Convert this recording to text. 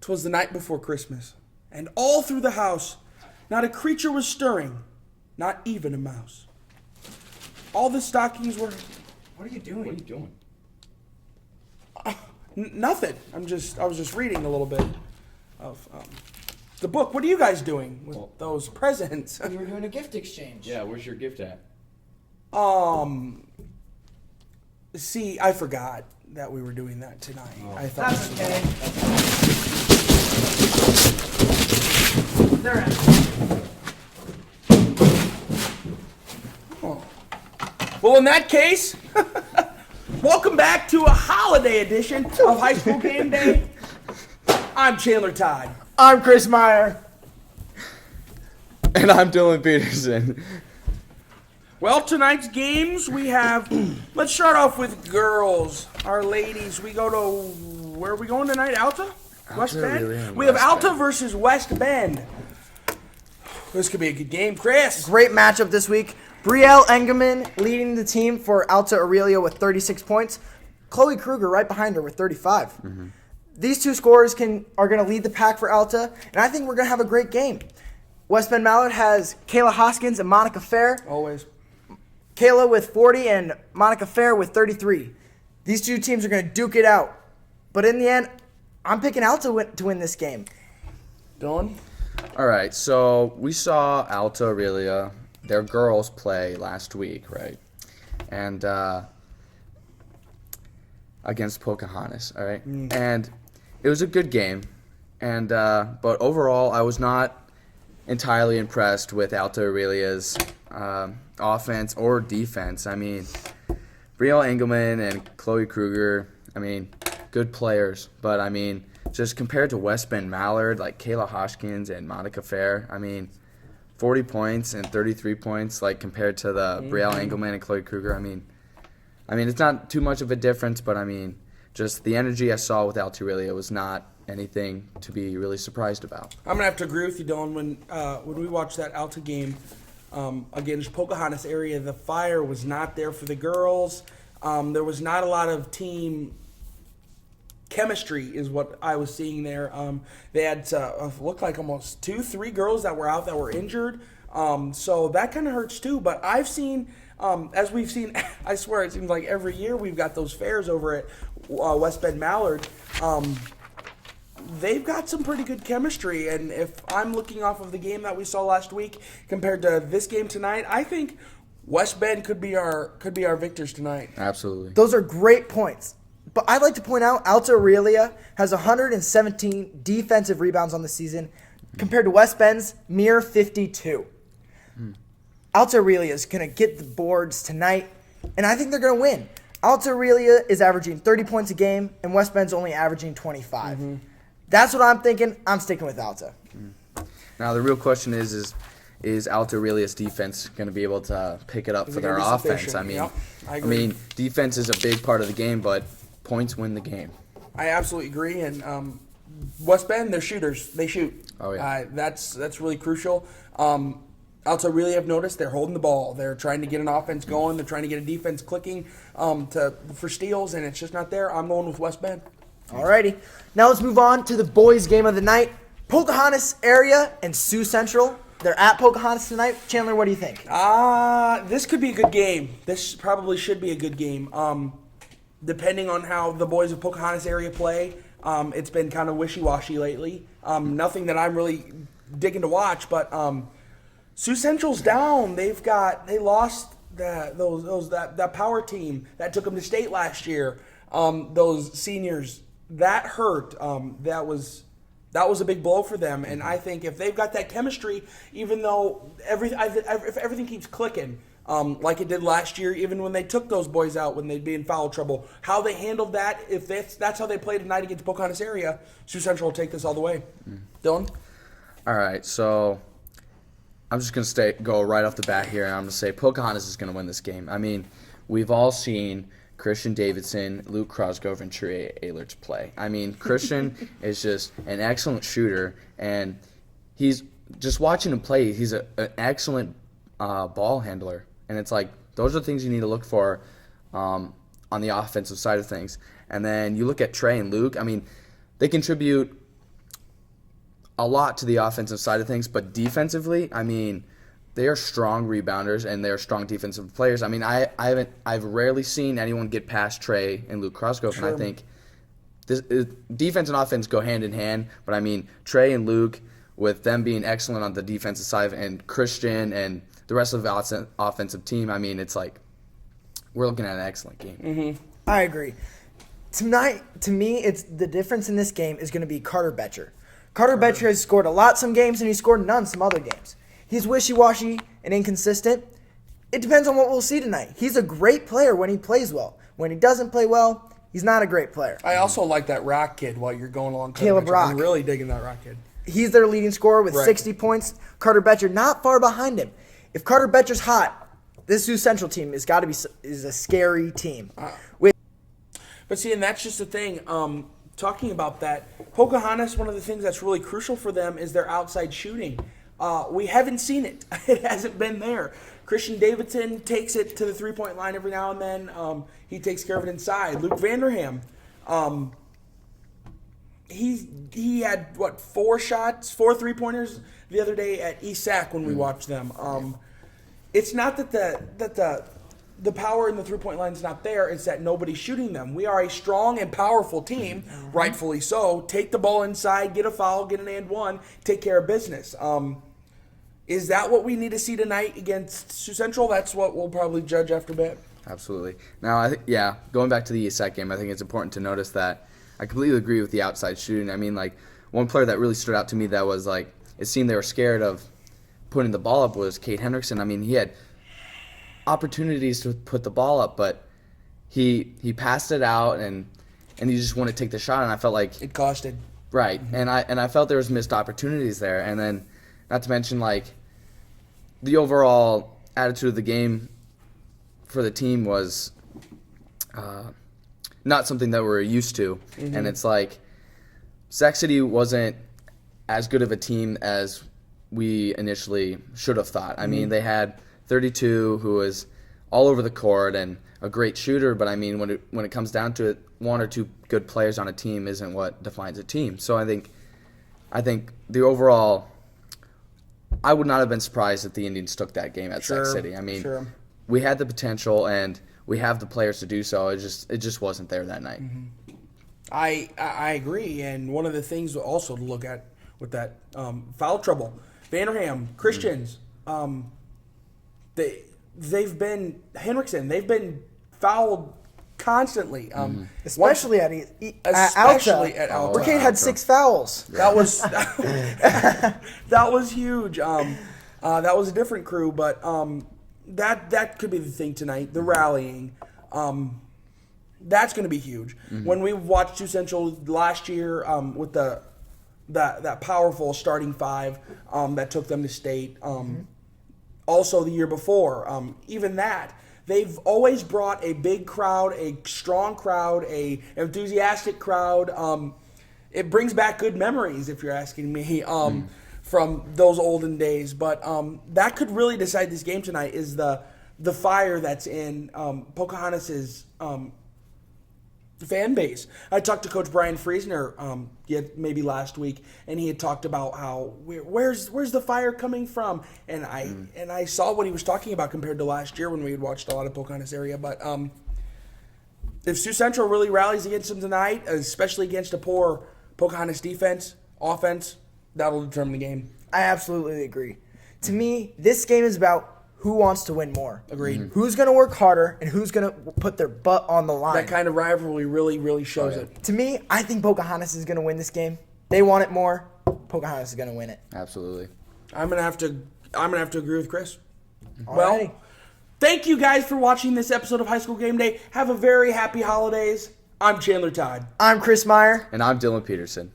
'Twas the night before Christmas, and all through the house not a creature was stirring, not even a mouse. All the stockings were... What are you doing? What are you doing? Nothing. I was just reading a little bit of the book. What are you guys doing with those presents? We were doing a gift exchange. Yeah, where's your gift at? See, I forgot that we were doing that tonight. I thought That's okay. They're at. Oh. Well, in that case, welcome back to a holiday edition of High School Game Day. I'm Chandler Todd. I'm Chris Meyer. And I'm Dylan Peterson. Well, tonight's games we have. Let's start off with girls. Our ladies. We go to where are we going tonight? Alta? West Bend. Really, we have West Alta Bend. versus West Bend. This could be a good game, Chris. Great matchup this week. Brielle Engelman leading the team for Alta Aurelia with 36 points. Chloe Kruger right behind her with 35. Mm-hmm. These two scorers are going to lead the pack for Alta, and I think we're going to have a great game. West Bend Mallard has Kayla Hoskins and Monica Fair. Always. Kayla with 40 and Monica Fair with 33. These two teams are going to duke it out. But in the end, I'm picking Alta to win this game. Dylan? All right, so we saw Alta Aurelia, their girls, play last week, right? And against Pocahontas, all right? And it was a good game. And but overall, I was not entirely impressed with Alta Aurelia's offense or defense. I mean, Brielle Engelman and Chloe Kruger, I mean, good players. But, I mean, just compared to West Bend Mallard, like Kayla Hoskins and Monica Fair, I mean, 40 points and 33 points, like compared to the Brielle Engelman and Chloe Kruger, I mean, it's not too much of a difference, but, I mean, just the energy I saw with Alta Aurelia was not anything to be really surprised about. I'm going to have to agree with you, Dylan. When we watched that Alta game against Pocahontas area, the fire was not there for the girls. There was not a lot of team chemistry is what I was seeing there. They had looked like almost 2-3 girls that were out that were injured. So that kind of hurts too. But I've seen, as we've seen, I swear it seems like every year we've got those fairs over at West Bend Mallard. They've got some pretty good chemistry, and if I'm looking off of the game that we saw last week compared to this game tonight, I think West Bend could be our victors tonight. Absolutely. Those are great points. But I'd like to point out Alta Aurelia has 117 defensive rebounds on the season compared to West Bend's mere 52. Alta Aurelia is going to get the boards tonight, and I think they're going to win. Alta Aurelia is averaging 30 points a game, and West Bend's only averaging 25. That's what I'm thinking. I'm sticking with Alta. Now, the real question is Alta Aurelia's defense going to be able to pick it up for their offense? I mean, Yep, I I agree. mean, defense is a big part of the game, but points win the game. I absolutely agree. And West Bend, they're shooters. They shoot. Oh, yeah. That's really crucial. Alta really have noticed they're holding the ball. They're trying to get an offense going. They're trying to get a defense clicking for steals, and it's just not there. I'm going with West Bend. Alrighty. Now let's move on to the boys' game of the night. Pocahontas area and Sioux Central. They're at Pocahontas tonight. Chandler, what do you think? This could be a good game. This probably should be a good game. Depending on how the boys of Pocahontas area play, it's been kind of wishy-washy lately. Nothing that I'm really digging to watch, but Sioux Central's down. They lost that power team that took them to state last year. Those seniors, that hurt. That was a big blow for them. And I think if they've got that chemistry, even though if everything keeps clicking, like it did last year, even when they took those boys out when they'd be in foul trouble, how they handled that, if that's how they play tonight against Pocahontas area, Sioux Central will take this all the way. Dylan? All right, so I'm just going to go right off the bat here, and I'm going to say Pocahontas is going to win this game. I mean, we've all seen Christian Davidson, Luke Crosgrove, and Trey Aylers play. I mean, Christian is just an excellent shooter, and he's just watching him play, he's an excellent ball handler. And it's like, those are things you need to look for on the offensive side of things. And then you look at Trey and Luke, I mean, they contribute a lot to the offensive side of things, but defensively, I mean, they are strong rebounders and they're strong defensive players. I mean, I've rarely seen anyone get past Trey and Luke Krosgoff, and I think defense and offense go hand in hand. But I mean, Trey and Luke, with them being excellent on the defensive side, and Christian and the rest of the offensive team, I mean, it's like we're looking at an excellent game. Mm-hmm. I agree. Tonight, to me, it's the difference in this game is going to be Carter Betcher. Carter Betcher has scored a lot some games, and he scored none some other games. He's wishy-washy and inconsistent. It depends on what we'll see tonight. He's a great player when he plays well. When he doesn't play well, he's not a great player. I also like that Rock kid while you're going along. Caleb Rock. I'm really digging that Rock kid. He's their leading scorer with 60 points. Carter Betcher not far behind him. If Carter Betcher's hot, this Sioux Central team is a scary team. But see, and that's just the thing. Talking about that, Pocahontas, one of the things that's really crucial for them is their outside shooting. We haven't seen it. It hasn't been there. Christian Davidson takes it to the three-point line every now and then. He takes care of it inside. Luke Vanderham, he had, 4 3-pointers the other day at ESAC when we watched them. It's not that the power in the three-point line is not there. It's that nobody's shooting them. We are a strong and powerful team, rightfully so. Take the ball inside, get a foul, get an and one, take care of business. Is that what we need to see tonight against Sioux Central? That's what we'll probably judge after a bit. Absolutely. Now, I think, going back to the ESAC game, I think it's important to notice that I completely agree with the outside shooting. I mean, like, one player that really stood out to me that was, like, it seemed they were scared of putting the ball up was Kate Hendrickson. I mean, he had opportunities to put the ball up, but he passed it out and he just wanted to take the shot, and I felt like it costed. Right. And I felt there was missed opportunities there. And then not to mention, like, the overall attitude of the game for the team was not something that we're used to. And it's like Sac City wasn't as good of a team as we initially should have thought. I mean, they had 32 who was all over the court and a great shooter, but I mean, when it comes down to it, 1 or 2 good players on a team isn't what defines a team. So I think the overall, I would not have been surprised if the Indians took that game at Sac City. I mean, we had the potential and we have the players to do so. It just wasn't there that night. I agree, and one of the things also to look at with that foul trouble, Vanderham, Christians, they've been Henriksen. They've been fouled constantly, especially at Alta. Where Kate had 6 fouls. That was that was huge. That was a different crew, but that could be the thing tonight. The rallying, that's going to be huge. When we watched Sioux Central last year with that powerful starting 5 that took them to state. Also the year before, even that, they've always brought a big crowd, a strong crowd, a enthusiastic crowd. It brings back good memories, if you're asking me, from those olden days. But that could really decide this game tonight is the fire that's in Pocahontas's fan base. I talked to Coach Brian Friesner maybe last week, and he had talked about how where's the fire coming from, and I saw what he was talking about compared to last year when we had watched a lot of Pocahontas area. But if Sioux Central really rallies against them tonight, especially against a poor Pocahontas offense, that'll determine the game. I absolutely agree. To me, this game is about who wants to win more. Agreed. Who's going to work harder and who's going to put their butt on the line. That kind of rivalry really, really shows it. To me, I think Pocahontas is going to win this game. They want it more. Pocahontas is going to win it. Absolutely. I'm gonna have to agree with Chris. Alrighty. Well, thank you guys for watching this episode of High School Game Day. Have a very happy holidays. I'm Chandler Todd. I'm Chris Meyer. And I'm Dylan Peterson.